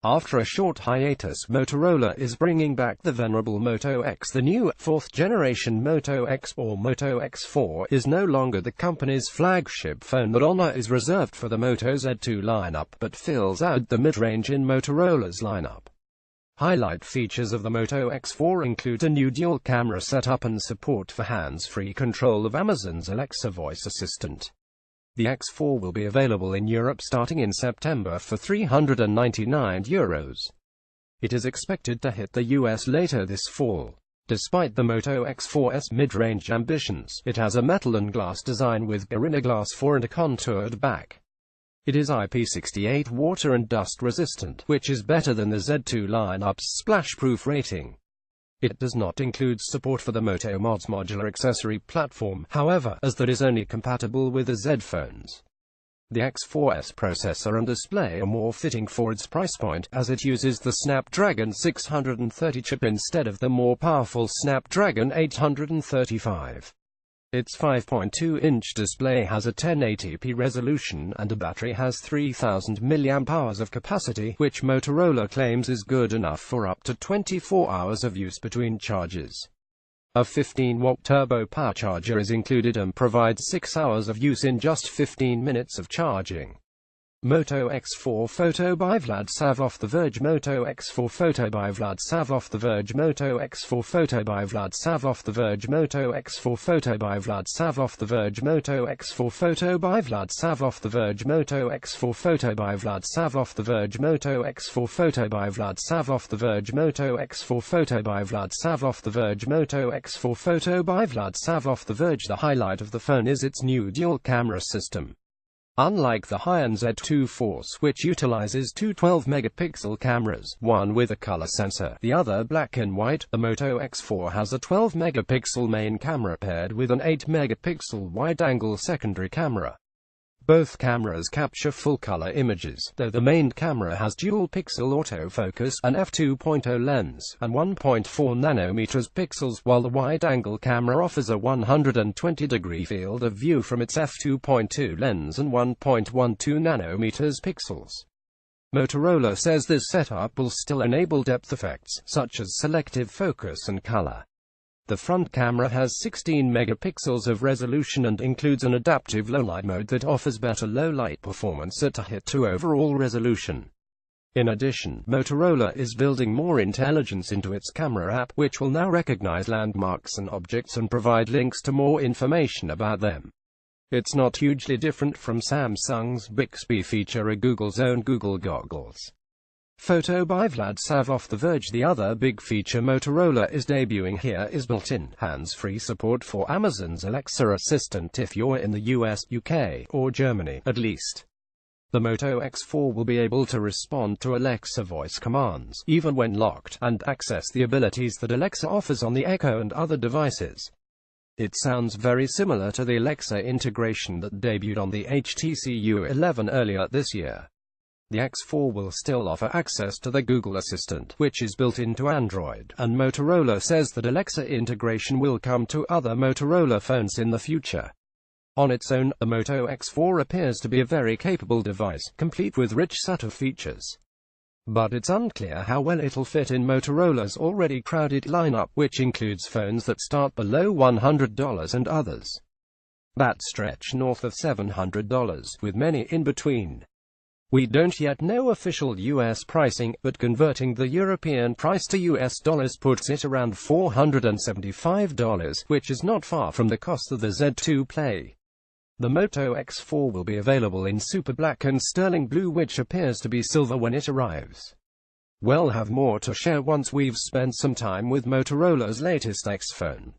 After a short hiatus, Motorola is bringing back the venerable Moto X. The new, fourth-generation Moto X, or Moto X4, is no longer the company's flagship phone. That honor is reserved for the Moto Z2 lineup, but fills out the mid-range in Motorola's lineup. Highlight features of the Moto X4 include a new dual-camera setup and support for hands-free control of Amazon's Alexa voice assistant. The X4 will be available in Europe starting in September for €399. It is expected to hit the US later this fall. Despite the Moto X4's mid-range ambitions, it has a metal and glass design with Gorilla Glass 4 and a contoured back. It is IP68 water and dust resistant, which is better than the Z2 lineup's splash-proof rating. It does not include support for the Moto Mods modular accessory platform, however, as that is only compatible with the Z phones. The X4's processor and display are more fitting for its price point, as it uses the Snapdragon 630 chip instead of the more powerful Snapdragon 835. Its 5.2-inch display has a 1080p resolution, and a battery has 3000 mAh of capacity, which Motorola claims is good enough for up to 24 hours of use between charges. A 15-watt turbo power charger is included and provides 6 hours of use in just 15 minutes of charging. Moto X4 photo by Vlad Sav. Off the Verge. Moto X4 photo by Vlad Sav. Off the Verge. Moto X4 photo by Vlad Sav. Off the Verge. Moto X4 photo by Vlad Sav. Off the Verge. Moto X4 photo by Vlad Sav. Off the Verge. Moto X4 photo by Vlad Sav. Off the Verge. Moto X4 photo by Vlad Sav. Off the Verge. Moto X4 photo by Vlad Sav. Off the Verge. Moto X4 photo by Vlad Sav. Off the Verge. The highlight of the phone is its new dual camera system. Unlike the high-end Z2 Force, which utilizes two 12-megapixel cameras, one with a color sensor, the other black and white, the Moto X4 has a 12-megapixel main camera paired with an 8-megapixel wide-angle secondary camera. Both cameras capture full-color images, though the main camera has dual-pixel autofocus, an f2.0 lens, and 1.4 nanometers pixels, while the wide-angle camera offers a 120-degree field of view from its f2.2 lens and 1.12 nanometers pixels. Motorola says this setup will still enable depth effects, such as selective focus and color. The front camera has 16 megapixels of resolution and includes an adaptive low-light mode that offers better low-light performance at a hit to overall resolution. In addition, Motorola is building more intelligence into its camera app, which will now recognize landmarks and objects and provide links to more information about them. It's not hugely different from Samsung's Bixby feature or Google's own Google Goggles. Photo by Vlad Sav. Off the Verge. The other big feature Motorola is debuting here is built-in, hands-free support for Amazon's Alexa assistant if you're in the US, UK, or Germany, at least. The Moto X4 will be able to respond to Alexa voice commands, even when locked, and access the abilities that Alexa offers on the Echo and other devices. It sounds very similar to the Alexa integration that debuted on the HTC U11 earlier this year. The X4 will still offer access to the Google Assistant, which is built into Android, and Motorola says that Alexa integration will come to other Motorola phones in the future. On its own, the Moto X4 appears to be a very capable device, complete with rich set of features. But it's unclear how well it'll fit in Motorola's already crowded lineup, which includes phones that start below $100 and others that stretch north of $700, with many in between. We don't yet know official US pricing, but converting the European price to US dollars puts it around $475, which is not far from the cost of the Z2 Play. The Moto X4 will be available in super black and sterling blue, which appears to be silver when it arrives. We'll have more to share once we've spent some time with Motorola's latest X phone.